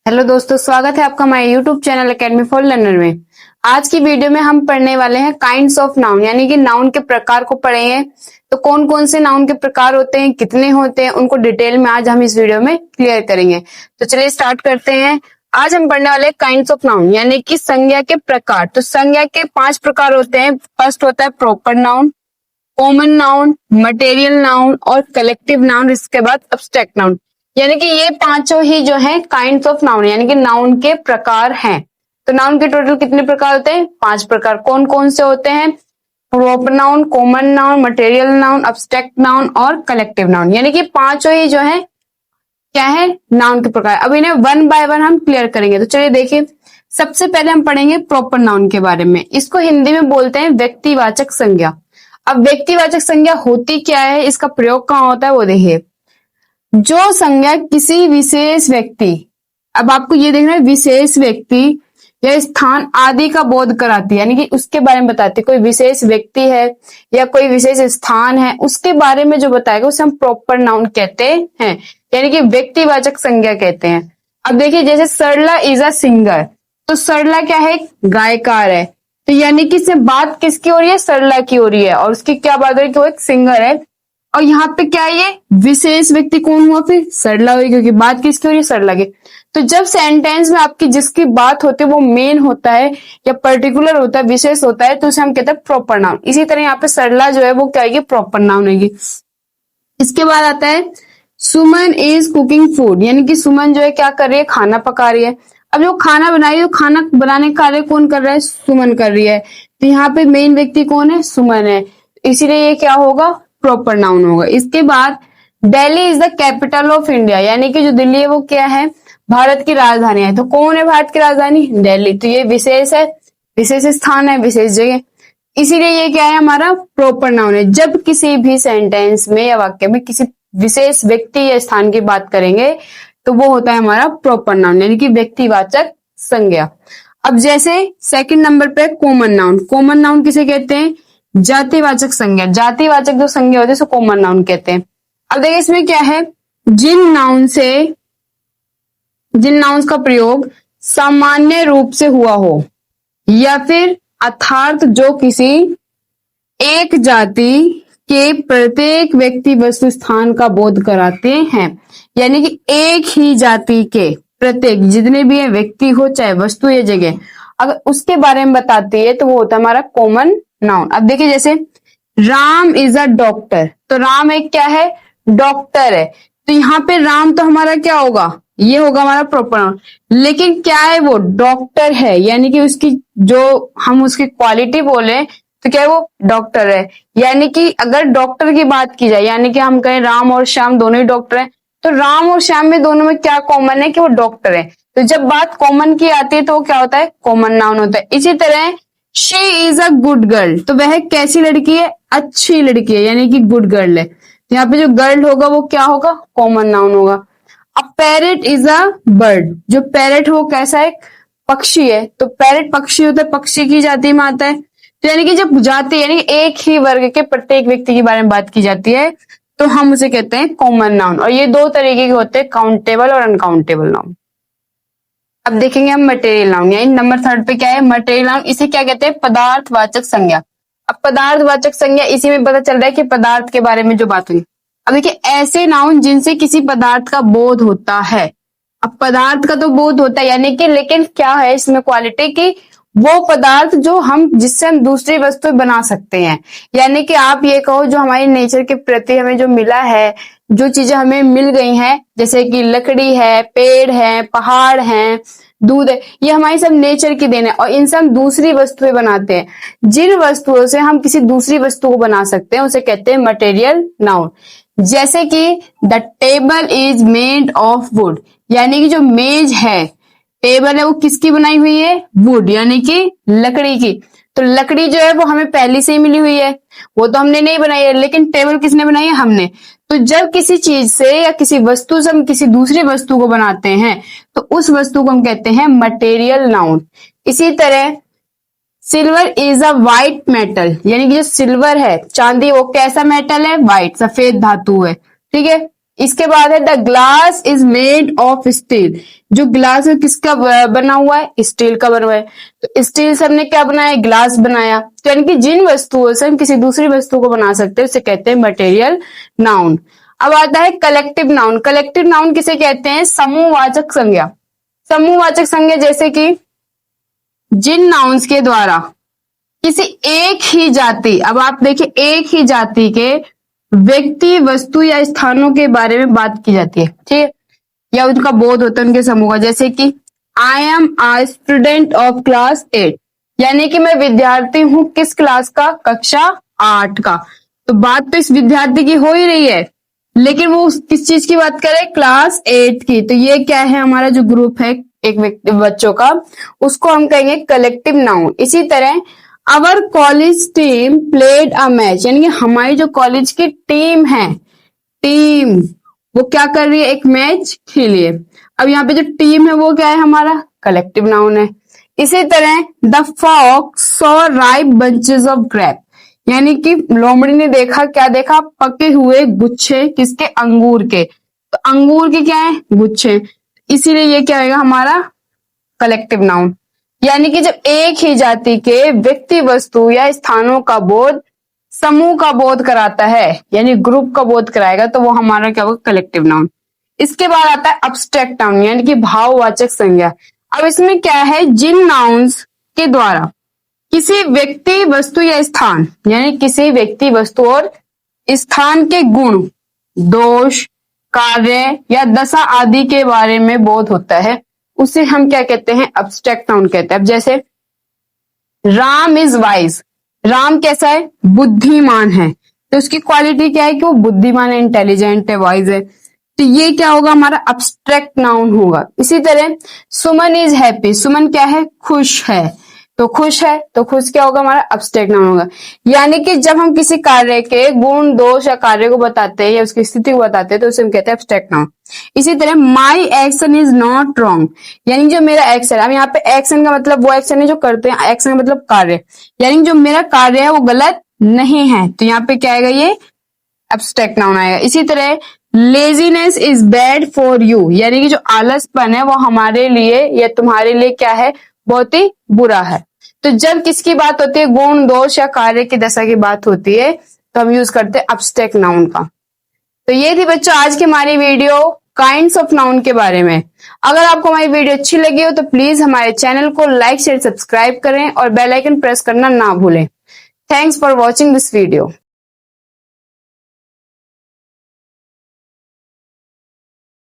Hello दोस्तों, स्वागत है आपका हमारे YouTube channel academy for learner में। आज की वीडियो में हम पढ़ने वाले हैं काइंड्स ऑफ नाउन, यानी कि नाउन के प्रकार को पढ़ेंगे। तो कौन कौन से नाउन के प्रकार होते हैं, कितने होते हैं, उनको डिटेल में आज हम इस वीडियो में क्लियर करेंगे। तो चलिए स्टार्ट करते हैं। आज हम पढ़ने वाले हैं काइंड्स ऑफ नाउन, यानी कि संज्ञा के प्रकार। तो संज्ञा के 5 प्रकार होते हैं। फर्स्ट होता है proper noun, common noun, material noun और कलेक्टिव नाउन। इसके बाद अब्स्ट्रैक्ट नाउन, यानी कि ये पांचों ही जो है काइंड्स ऑफ नाउन, यानी कि नाउन के प्रकार हैं। तो नाउन के टोटल कितने प्रकार होते हैं? 5 प्रकार। कौन कौन से होते हैं? Proper noun, common noun, material noun, abstract noun और कलेक्टिव नाउन, यानी कि पांचों ही जो है क्या है, नाउन के प्रकार। अब इन्हें वन बाय वन हम क्लियर करेंगे। तो चलिए देखिए, सबसे पहले हम पढ़ेंगे प्रॉपर नाउन के बारे में। इसको हिंदी में बोलते हैं व्यक्तिवाचक संज्ञा। अब व्यक्तिवाचक संज्ञा होती क्या है, इसका प्रयोग कहाँ होता है वो देखिए। जो संज्ञा किसी विशेष व्यक्ति, अब आपको ये देखना है, विशेष व्यक्ति या स्थान आदि का बोध कराती है, यानी कि उसके बारे में बताती है। कोई विशेष व्यक्ति है या कोई विशेष स्थान है, उसके बारे में जो बताएगा उसे हम प्रॉपर नाउन कहते हैं, यानी कि व्यक्तिवाचक संज्ञा कहते हैं। अब देखिए, जैसे सरला इज अ सिंगर, तो सरला क्या है? गायकार है। तो यानी कि इससे बात किसकी हो रही है? सरला की हो रही है। और उसकी क्या बात हो रही है कि वो एक सिंगर है। और यहाँ पे क्या है, ये विशेष व्यक्ति कौन हुआ? फिर सरला हुई, क्योंकि बात किसकी हो रही है? सरला की। तो जब सेंटेंस में आपकी जिसकी बात होती है वो मेन होता है या पर्टिकुलर होता है, विशेष होता है, तो उसे हम कहते हैं प्रॉपर नाउन। इसी तरह यहाँ पे सरला जो है वो क्या है? प्रॉपर नाउन है। इसके बाद आता है सुमन इज कुकिंग फूड, यानी कि सुमन जो है क्या कर रही है? खाना पका रही है। अब जो खाना बनाई है, खाना बनाने का कार्य कौन कर रहा है? सुमन कर रही है। तो यहाँ पे मेन व्यक्ति कौन है? सुमन है। इसीलिए ये क्या होगा? प्रॉपर नाउन होगा। इसके बाद Delhi is the capital of India, यानी कि जो दिल्ली है वो क्या है? भारत की राजधानी है। तो कौन है भारत की राजधानी? दिल्ली। तो ये विशेष है, विशेष स्थान है, विशेष जगह। इसीलिए ये क्या है? हमारा प्रॉपर नाउन है। जब किसी भी सेंटेंस में या वाक्य में किसी विशेष व्यक्ति या स्थान की बात करेंगे तो वो होता है हमारा प्रॉपर नाउन, यानी कि व्यक्तिवाचक संज्ञा। अब जैसे सेकंड नंबर पे कॉमन नाउन। कॉमन नाउन किसे कहते हैं? जातिवाचक संज्ञा। जातिवाचक जो संज्ञा होती है उसको कॉमन नाउन कहते हैं। अब देखिए इसमें क्या है, जिन नाउन्स का प्रयोग सामान्य रूप से हुआ हो या फिर अर्थात जो किसी एक जाति के प्रत्येक व्यक्ति वस्तु स्थान का बोध कराते हैं, यानी कि एक ही जाति के प्रत्येक जितने भी है व्यक्ति हो चाहे वस्तु या जगह, अगर उसके बारे में बताती है तो वो होता है हमारा कॉमन नाउन। अब देखिए जैसे राम इज अ डॉक्टर, तो राम एक क्या है? डॉक्टर है। तो यहाँ पे राम तो हमारा क्या होगा? ये होगा हमारा प्रॉपर नाउन। लेकिन क्या है? वो डॉक्टर है, यानी कि उसकी जो हम उसकी क्वालिटी बोले तो क्या है? वो डॉक्टर है। यानी कि अगर डॉक्टर की बात की जाए, यानी कि हम कहें राम और श्याम दोनों ही डॉक्टर हैं, तो राम और श्याम में दोनों में क्या कॉमन है? कि वो डॉक्टर है। तो जब बात कॉमन की आती है तो वो क्या होता है? कॉमन नाउन होता है। इसी तरह she is a good girl, तो वह कैसी लड़की है? अच्छी लड़की है, यानी कि गुड गर्ल है। तो यहाँ पे जो गर्ल होगा वो क्या होगा? कॉमन नाउन होगा। अब पैरेट इज अ बर्ड, जो पैरेट हो कैसा है? पक्षी है। तो पैरेट पक्षी होता है, पक्षी की जाति में आता है। तो यानी कि जब जाति यानी कि एक ही वर्ग के प्रत्येक व्यक्ति के बारे में बात की जाती है तो हम उसे कहते हैं कॉमन नाउन। और ये दो तरीके के होते हैं, काउंटेबल और अनकाउंटेबल नाउन। अब देखेंगे हम मटेरियल नाउन, यानी नंबर थर्ड पे क्या है? Material noun. इसे क्या कहते हैं? पदार्थवाचक संज्ञा। अब पदार्थवाचक संज्ञा, इसी में पता चल रहा है कि पदार्थ के बारे में जो बात हुई। अब देखिए ऐसे नाउन जिनसे किसी पदार्थ का बोध होता है। अब पदार्थ का तो बोध होता है, यानी कि लेकिन क्या है इसमें क्वालिटी की? वो पदार्थ जो हम जिससे हम दूसरी वस्तु बना सकते हैं। यानी कि आप ये कहो जो हमारी नेचर के प्रति हमें जो मिला है, जो चीजें हमें मिल गई हैं, जैसे कि लकड़ी है, पेड़ है, पहाड़ है, दूध है, ये हमारी सब नेचर की देन है और इनसे हम दूसरी वस्तुएं बनाते हैं। जिन वस्तुओं से हम किसी दूसरी वस्तु को बना सकते हैं उसे कहते हैं मटेरियल नाउन। जैसे कि the table is made of would, यानी कि जो मेज है, टेबल है, वो किसकी बनाई हुई है? वुड, यानी कि लकड़ी की। तो लकड़ी जो है वो हमें पहले से ही मिली हुई है, वो तो हमने नहीं बनाई है, लेकिन टेबल किसने बनाई है? हमने। तो जब किसी चीज से या किसी वस्तु से हम किसी दूसरी वस्तु को बनाते हैं तो उस वस्तु को हम कहते हैं मटेरियल नाउन। इसी तरह silver is a white metal, यानी कि जो सिल्वर है, चांदी, वो कैसा मेटल है? व्हाइट, सफेद धातु है। ठीक है। इसके बाद है the glass is made of steel. जो ग्लास है किसका बना हुआ है? स्टील का बना हुआ है। तो स्टील से हमने क्या बनाया? ग्लास बनाया। तो यानी कि जिन वस्तुओं से हम किसी दूसरी वस्तु को बना सकते हैं उसे कहते हैं मटेरियल नाउन। अब आता है कलेक्टिव नाउन। कलेक्टिव नाउन किसे कहते हैं? समूहवाचक संज्ञा। समूहवाचक संज्ञा जैसे कि जिन नाउन्स के द्वारा किसी एक ही जाति, अब आप देखिए एक ही जाति के व्यक्ति, वस्तु या स्थानों के बारे में बात की जाती है, ठीक है, या उनका बोध होता है उनके समूह का। जैसे कि I am a student of class 8, यानी कि मैं विद्यार्थी हूं किस क्लास का? कक्षा 8 का। तो बात तो इस विद्यार्थी की हो ही रही है, लेकिन वो किस चीज की बात करे? क्लास 8 की। तो ये क्या है? हमारा जो ग्रुप है एक व्यक्ति बच्चों का, उसको हम कहेंगे कलेक्टिव नाउन। इसी तरह our college team played a match, यानी कि हमारी जो कॉलेज की टीम है, टीम वो क्या कर रही है? एक मैच खेली है। अब यहाँ पे जो टीम है वो क्या है? हमारा कलेक्टिव नाउन है। इसी तरह the fox saw ripe bunches of grape, यानी कि लोमड़ी ने देखा, क्या देखा? पके हुए गुच्छे, किसके? अंगूर के। तो अंगूर के क्या है? गुच्छे। इसीलिए ये क्या होगा हमारा? Collective noun. यानी कि जब एक ही जाति के व्यक्ति, वस्तु या स्थानों का बोध समूह का बोध कराता है, यानी ग्रुप का बोध कराएगा, तो वो हमारा क्या होगा? Collective noun. इसके बाद आता है अब्स्ट्रैक्ट नाउन, यानी कि भाववाचक संज्ञा। अब इसमें क्या है? जिन नाउन्स के द्वारा किसी व्यक्ति, वस्तु या स्थान, यानी किसी व्यक्ति, वस्तु और स्थान के गुण, दोष, कार्य या दशा आदि के बारे में बोध होता है, उसे हम क्या कहते हैं? अब्स्ट्रैक्ट नाउन कहते हैं। अब जैसे राम इज वाइज, राम कैसा है? बुद्धिमान है। तो उसकी क्वालिटी क्या है? कि वो बुद्धिमान है, इंटेलिजेंट है, वाइज है। तो ये क्या होगा? हमारा अब्स्ट्रैक्ट नाउन होगा। इसी तरह सुमन इज हैप्पी, सुमन क्या है? खुश है। तो खुश है, तो खुश क्या होगा? हमारा अब्स्ट्रैक्ट नाउन होगा। यानी कि जब हम किसी कार्य के गुण, दोष या कार्य को बताते हैं या उसकी स्थिति को बताते हैं तो उसे हम कहते हैं अब्स्ट्रैक्ट नाउन। इसी तरह my action is not wrong, यानी जो मेरा एक्शन, अब यहाँ पे एक्शन का मतलब वो एक्शन है जो करते हैं, एक्शन का मतलब कार्य, यानी जो मेरा कार्य है वो गलत नहीं है। तो यहाँ पे क्या आएगा? ये एब्स्ट्रैक्ट नाउन आएगा। इसी तरह laziness is bad for you, यानी कि जो आलसपन है वो हमारे लिए या तुम्हारे लिए क्या है? बहुत ही बुरा है। तो जब किसकी बात होती है? गुण, दोष या कार्य की दशा की बात होती है, तो हम यूज करते हैं एब्स्ट्रैक्ट नाउन का। तो ये थी बच्चों आज की हमारी वीडियो काइंड्स ऑफ नाउन के बारे में। अगर आपको हमारी वीडियो अच्छी लगी हो तो प्लीज हमारे चैनल को लाइक, शेयर, सब्सक्राइब करें और बेल आइकन प्रेस करना ना भूलें। Thanks for watching this video.